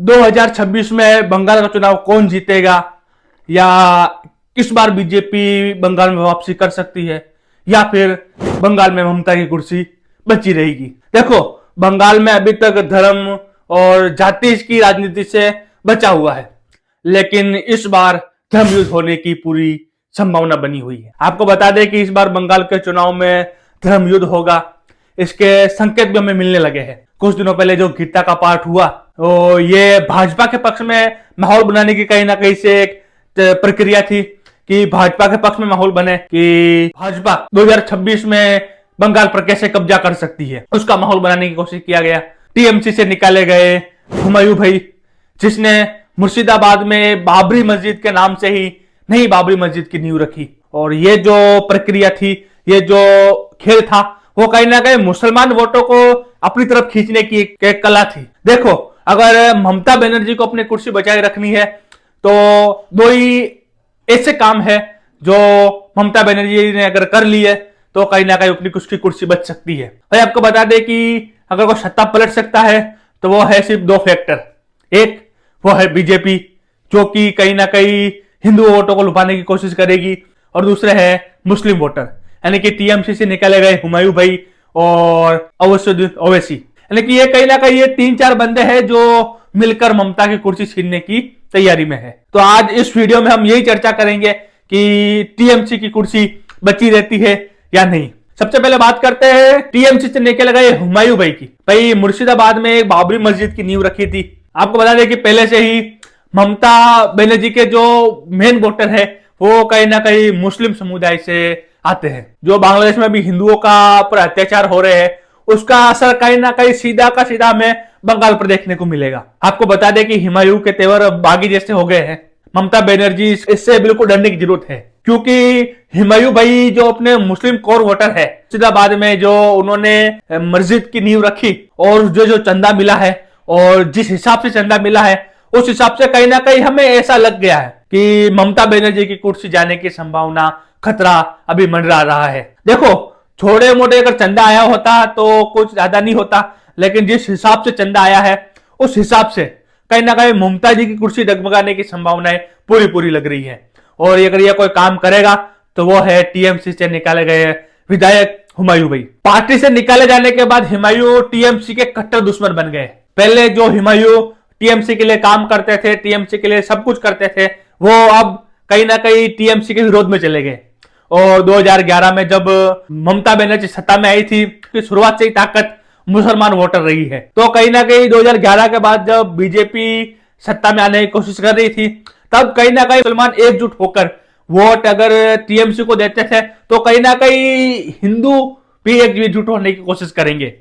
2026 में बंगाल का चुनाव कौन जीतेगा, या किस बार बीजेपी बंगाल में वापसी कर सकती है, या फिर बंगाल में ममता की कुर्सी बची रहेगी। देखो, बंगाल में अभी तक धर्म और जाति की राजनीति से बचा हुआ है, लेकिन इस बार धर्म युद्ध होने की पूरी संभावना बनी हुई है। आपको बता दें कि इस बार बंगाल के चुनाव में धर्म युद्ध होगा, इसके संकेत भी हमें मिलने लगे हैं। कुछ दिनों पहले जो गीता का पाठ हुआ, तो ये भाजपा के पक्ष में माहौल बनाने की कहीं ना कहीं से एक प्रक्रिया थी कि भाजपा के पक्ष में माहौल बने कि भाजपा 2026 में बंगाल पर कैसे कब्जा कर सकती है, उसका माहौल बनाने की कोशिश किया गया। टीएमसी से निकाले गए हुमायूं भाई, जिसने मुर्शिदाबाद में बाबरी मस्जिद के नाम से ही नई बाबरी मस्जिद की नींव रखी, और ये जो प्रक्रिया थी, ये जो खेल था, वो कहीं ना कहीं मुसलमान वोटों को अपनी तरफ खींचने की एक कला थी। देखो, अगर ममता बनर्जी को अपनी कुर्सी बचाए रखनी है तो दो ही ऐसे काम है जो ममता बनर्जी ने अगर कर लिए तो कहीं ना कहीं अपनी उसकी कुर्सी बच सकती है। भाई, आपको बता दें कि अगर कोई सत्ता पलट सकता है तो वो है सिर्फ दो फैक्टर। एक वो है बीजेपी, जो कि कहीं ना कहीं हिंदू वोटों को लुभाने की कोशिश करेगी, और दूसरे है मुस्लिम वोटर, यानी कि टीएमसी से निकाले गए हुमायूं भाई और ओवैसी, यानी कि ये कहीं ना कहीं ये 3-4 बंदे हैं जो मिलकर ममता की कुर्सी छीनने की तैयारी में है। तो आज इस वीडियो में हम यही चर्चा करेंगे कि टीएमसी की कुर्सी बची रहती है या नहीं। सबसे पहले बात करते हैं टीएमसी से निकल गए हुमायूं भाई की। भाई, मुर्शिदाबाद में एक बाबरी मस्जिद की नींव रखी थी। आपको बता दें कि पहले से ही ममता बनर्जी के जो मेन वोटर है वो कहीं ना कहीं मुस्लिम समुदाय से आते हैं। जो बांग्लादेश में भी हिंदुओं का पर अत्याचार हो रहे हैं, उसका असर कहीं ना कहीं सीधा का सीधा हमें बंगाल पर देखने को मिलेगा। आपको बता दें कि हुमायूं के तेवर बागी जैसे हो गए हैं। ममता बनर्जी इससे बिल्कुल डरने की जरूरत है, क्योंकि हुमायूं भाई जो अपने मुस्लिम कोर वोटर है, मुर्शिदाबाद में जो उन्होंने मस्जिद की नींव रखी, और जो चंदा मिला है और जिस हिसाब से चंदा मिला है, उस हिसाब से कहीं ना कहीं हमें ऐसा लग गया है कि ममता बनर्जी की कुर्सी जाने की संभावना, खतरा अभी मंडरा रहा है। देखो, छोटे मोटे अगर चंदा आया होता तो कुछ ज्यादा नहीं होता, लेकिन जिस हिसाब से चंदा आया है उस हिसाब से कहीं ना कहीं ममता जी की कुर्सी डगमगाने की संभावनाएं पूरी पूरी लग रही है। और अगर ये कोई काम करेगा तो वो है टीएमसी से निकाले गए विधायक हुमायूं भाई। पार्टी से निकाले जाने के बाद हुमायूं टीएमसी के कट्टर दुश्मन बन गए। पहले जो हुमायूं टीएमसी के लिए काम करते थे, टीएमसी के लिए सब कुछ करते थे, वो अब कहीं ना कहीं टीएमसी के विरोध में चले गए। और 2011 में जब ममता बनर्जी सत्ता में आई थी, कि शुरुआत से ही ताकत मुसलमान वोटर रही है, तो कहीं ना कहीं 2011 के बाद जब बीजेपी सत्ता में आने की कोशिश कर रही थी, तब कहीं ना कहीं मुसलमान एकजुट होकर वोट अगर टीएमसी को देते थे तो कहीं ना कहीं हिंदू भी एकजुट होने की कोशिश करेंगे।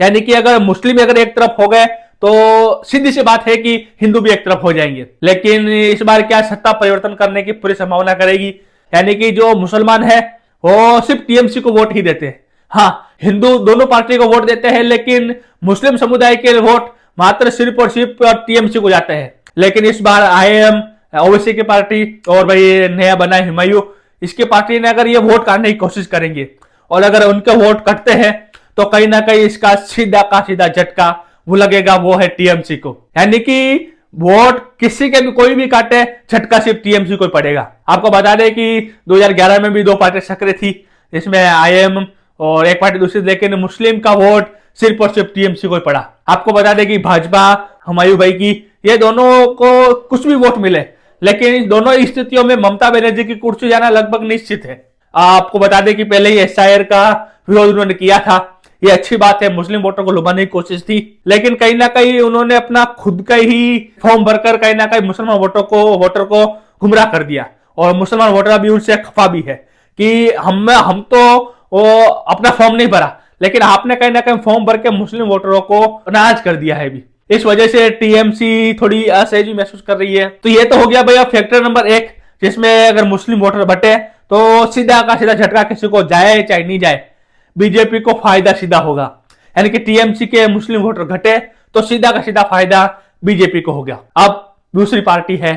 यानी कि अगर मुस्लिम अगर एक तरफ हो गए तो सीधी सी बात है कि हिंदू भी एक तरफ हो जाएंगे। लेकिन इस बार क्या सत्ता परिवर्तन करने की पूरी संभावना करेगी, यानी कि जो मुसलमान है वो सिर्फ टीएमसी को वोट ही देते हैं। हाँ, हिंदू दोनों पार्टी को वोट देते हैं, लेकिन मुस्लिम समुदाय के वोट मात्र सिर्फ और सिर्फ टीएमसी को जाते हैं। लेकिन इस बार आईएम, ओवैसी की पार्टी और भाई नया बना हुमायूं, इसकी पार्टी ने अगर ये वोट काटने की कोशिश करेंगे, और अगर उनके वोट कटते हैं तो कहीं ना कहीं इसका सीधा का सीधा झटका वो लगेगा, वो है टीएमसी को। यानी कि वोट किसी के भी कोई भी काटे, झटका सिर्फ टीएमसी को पड़ेगा। आपको बता दें कि 2011 में भी दो पार्टी सक्रिय थी, इसमें आईएम और एक पार्टी दूसरी, लेकिन मुस्लिम का वोट सिर्फ और सिर्फ टीएमसी को पड़ा। आपको बता दें कि भाजपा हुमायूं भाई की, ये दोनों को कुछ भी वोट मिले, लेकिन दोनों स्थितियों में ममता बनर्जी की कुर्सी जाना लगभग निश्चित है। आपको बता दें कि पहले ही एसआईआर का विरोध उन्होंने किया था, ये अच्छी बात है, मुस्लिम वोटर को लुभाने की कोशिश थी, लेकिन कहीं ना कहीं उन्होंने अपना खुद का ही फॉर्म भरकर कहीं ना कहीं मुसलमान वोटर को गुमराह कर दिया। और मुसलमान वोटर भी उनसे खफा भी है कि हम तो वो अपना फॉर्म नहीं भरा, लेकिन आपने कहीं ना कहीं फॉर्म भर के मुस्लिम वोटरों को नाराज कर दिया है भी। इस वजह से टीएमसी थोड़ी असहज महसूस कर रही है। तो ये तो हो गया भैया फैक्टर नंबर 1, जिसमें अगर मुस्लिम वोटर बटे तो सीधा का सीधा झटका किसी को जाए चाहे नहीं जाए, बीजेपी को फायदा सीधा होगा। यानी कि टीएमसी के मुस्लिम वोटर घटे तो सीधा का सीधा फायदा बीजेपी को हो गया। अब दूसरी पार्टी है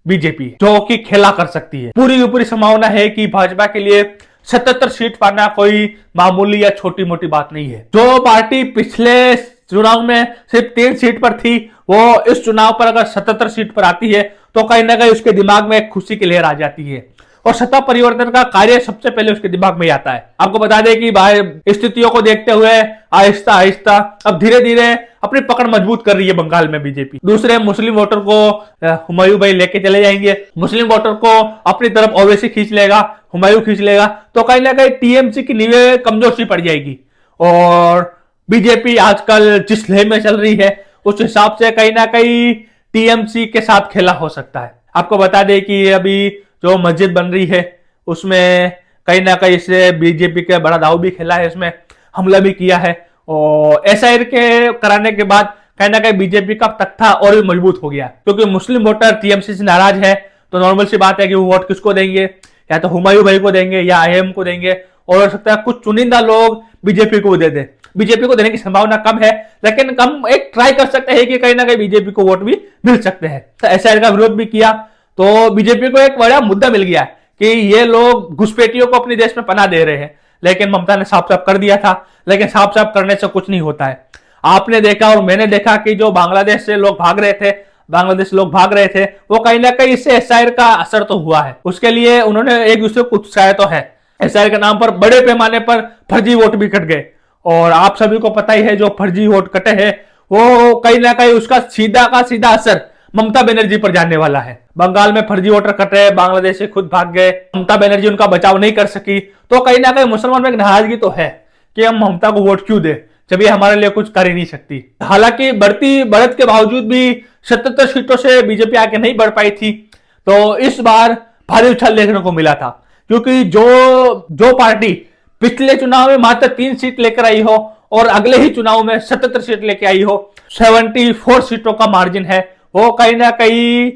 बीजेपी, जो कि खेला कर सकती है। पूरी की पूरी संभावना है कि भाजपा के लिए 77 सीट पाना कोई मामूली या छोटी मोटी बात नहीं है। जो पार्टी पिछले चुनाव में सिर्फ 3 सीट पर थी, वो इस चुनाव पर अगर 77 सीट पर आती है तो कहीं ना कहीं उसके दिमाग में एक खुशी की लहर आ जाती है और सत्ता परिवर्तन का कार्य सबसे पहले उसके दिमाग में आता है। आपको बता दें कि स्थितियों को देखते हुए आहिस्ता आहिस्ता अब धीरे धीरे अपनी पकड़ मजबूत कर रही है बंगाल में बीजेपी। दूसरे मुस्लिम वोटर को हुमायूं भाई लेके चले जाएंगे, मुस्लिम वोटर को अपनी तरफ ओवैसी खींच लेगा, हुमायूं खींच लेगा, तो कहीं ना कहीं टीएमसी की नींवें कमजोर सी पड़ जाएगी। और बीजेपी आजकल जिस लय में चल रही है उस हिसाब से कहीं ना कहीं टीएमसी के साथ खेला हो सकता है। आपको बता दें कि अभी जो मस्जिद बन रही है उसमें कहीं ना कहीं इससे बीजेपी का बड़ा दाव भी खेला है, इसमें हमला भी किया है और एसआईआर के कराने के बाद कहीं ना कहीं बीजेपी का तख्ता और भी मजबूत हो गया, क्योंकि मुस्लिम वोटर टीएमसी से नाराज है तो नॉर्मल सी बात है कि वो वोट किसको देंगे, या तो हुमायूं भाई को देंगे या आईएम को देंगे, और हो सकता है कुछ चुनिंदा लोग बीजेपी को दे दें। बीजेपी को देने की संभावना कम है, लेकिन हम एक ट्राई कर सकते हैं कि कहीं ना कहीं बीजेपी को वोट भी मिल सकते हैं। तो एसआईआर का विरोध भी किया तो बीजेपी को एक बड़ा मुद्दा मिल गया कि ये लोग घुसपैठियों को अपने देश में पनाह दे रहे हैं, लेकिन ममता ने साफ साफ कर दिया था। लेकिन साफ साफ करने से कुछ नहीं होता है। आपने देखा और मैंने देखा कि जो बांग्लादेश से लोग भाग रहे थे, वो कहीं ना कहीं इससे एसआईआर का असर तो हुआ है। उसके लिए उन्होंने एक दूसरे को उत्साह तो है, एसआईआर के नाम पर बड़े पैमाने पर फर्जी वोट भी कट गए और आप सभी को पता ही है जो फर्जी वोट कटे हैं वो कहीं ना कहीं उसका सीधा का सीधा असर ममता बनर्जी पर जाने वाला है। बंगाल में फर्जी वोटर कटे, बांग्लादेश से खुद भाग गए, ममता बनर्जी उनका बचाव नहीं कर सकी, तो कहीं ना कहीं मुसलमान में एक नाराजगी तो है कि हम ममता को वोट क्यों दे जब ये हमारे लिए कुछ कर ही नहीं सकती। हालांकि बढ़ती बढ़त के बावजूद भी 77 सीटों से बीजेपी आगे नहीं बढ़ पाई थी, तो इस बार भारी उछाल देखने को मिला था, क्योंकि जो पार्टी पिछले चुनाव में मात्र 3 सीट लेकर आई हो और अगले ही चुनाव में 77 सीट लेके आई हो, 74 सीटों का मार्जिन है, वो कहीं ना कहीं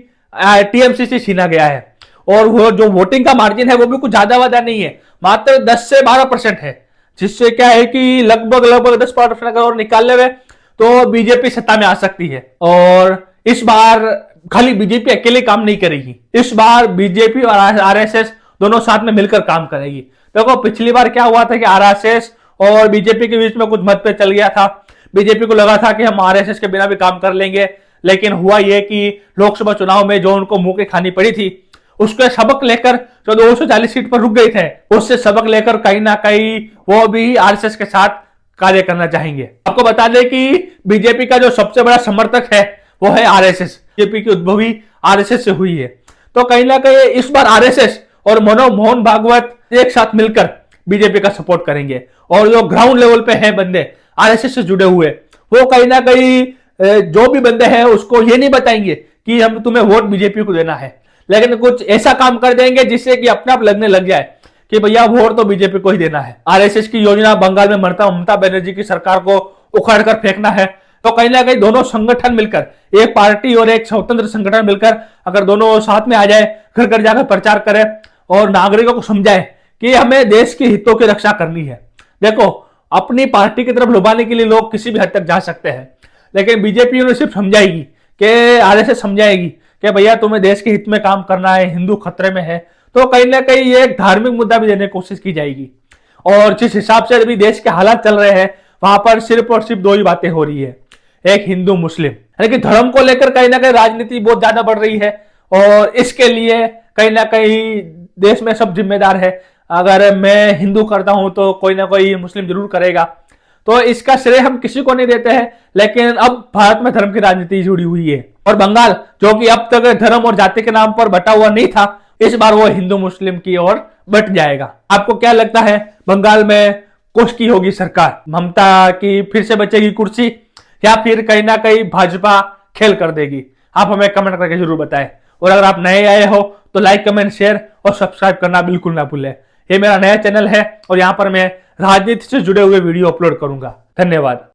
टीएमसी से छीना गया है। और वो जो वोटिंग का मार्जिन है वो भी कुछ ज्यादा नहीं है, मात्र 10 से 12% है, जिससे क्या है कि लगभग 10% अगर और निकाल ले तो बीजेपी सत्ता में आ सकती है। और इस बार खाली बीजेपी अकेले काम नहीं करेगी, इस बार बीजेपी और आरएसएस दोनों साथ में मिलकर काम करेगी। देखो पिछली बार क्या हुआ था कि आरएसएस और बीजेपी के बीच में कुछ मतभेद चल गया था। बीजेपी को लगा था कि हम आरएसएस के बिना भी काम कर लेंगे, लेकिन हुआ यह कि लोकसभा चुनाव में जो उनको मुंह की खानी पड़ी थी उसके सबक लेकर जो 240 सीट पर रुक गए थे, उससे सबक लेकर कहीं ना कहीं वो भी आरएसएस के साथ कार्य करना चाहेंगे। आपको बता दें कि बीजेपी का जो सबसे बड़ा समर्थक है वो है आरएसएस। बीजेपी की उद्भव ही आरएसएस से हुई है, तो कहीं ना कहीं इस बार आरएसएस और मोहन भागवत एक साथ मिलकर बीजेपी का सपोर्ट करेंगे। और जो ग्राउंड लेवल पे हैं बंदे आरएसएस से जुड़े हुए, वो कहीं ना कहीं जो भी बंदे हैं उसको ये नहीं बताएंगे कि हम तुम्हें वोट बीजेपी को देना है, लेकिन कुछ ऐसा काम कर देंगे जिससे कि अपने आप लगने लग जाए कि भैया वोट तो बीजेपी को ही देना है। आरएसएस की योजना बंगाल में ममता बनर्जी की सरकार को उखाड़ कर फेंकना है, तो कहीं ना कहीं दोनों संगठन मिलकर, एक पार्टी और एक स्वतंत्र संगठन मिलकर अगर दोनों साथ में आ जाए, घर घर जाकर प्रचार करें और नागरिकों को समझाए कि हमें देश के हितों की रक्षा करनी है। देखो अपनी पार्टी की तरफ लुभाने के लिए लोग किसी भी हद तक जा सकते हैं, लेकिन बीजेपी उन्हें सिर्फ समझाएगी कि आरएसएस समझाएगी कि भैया तुम्हें देश के हित में काम करना है, हिंदू खतरे में है, तो कहीं ना कहीं ये एक धार्मिक मुद्दा भी देने की कोशिश की जाएगी। और जिस हिसाब से अभी देश के हालात चल रहे हैं वहां पर सिर्फ और सिर्फ 2 ही बातें हो रही है, एक हिंदू मुस्लिम, यानी कि धर्म को लेकर कहीं ना कहीं राजनीति बहुत ज्यादा बढ़ रही है और इसके लिए कहीं ना कहीं देश में सब जिम्मेदार है। अगर मैं हिंदू करता हूं तो कोई ना कोई मुस्लिम जरूर करेगा, तो इसका श्रेय हम किसी को नहीं देते हैं, लेकिन अब भारत में धर्म की राजनीति जुड़ी हुई है। और बंगाल जो कि अब तक धर्म और जाति के नाम पर बटा हुआ नहीं था, इस बार वो हिंदू मुस्लिम की ओर बट जाएगा। आपको क्या लगता है बंगाल में किसकी होगी सरकार? ममता की फिर से बचेगी कुर्सी या फिर कहीं ना कहीं भाजपा खेल कर देगी? आप हमें कमेंट करके जरूर बताएं। और अगर आप नए आए हो तो लाइक, कमेंट, शेयर और सब्सक्राइब करना बिल्कुल ना भूलें। ये मेरा नया चैनल है और यहाँ पर मैं राजनीति से जुड़े हुए वीडियो अपलोड करूंगा। धन्यवाद।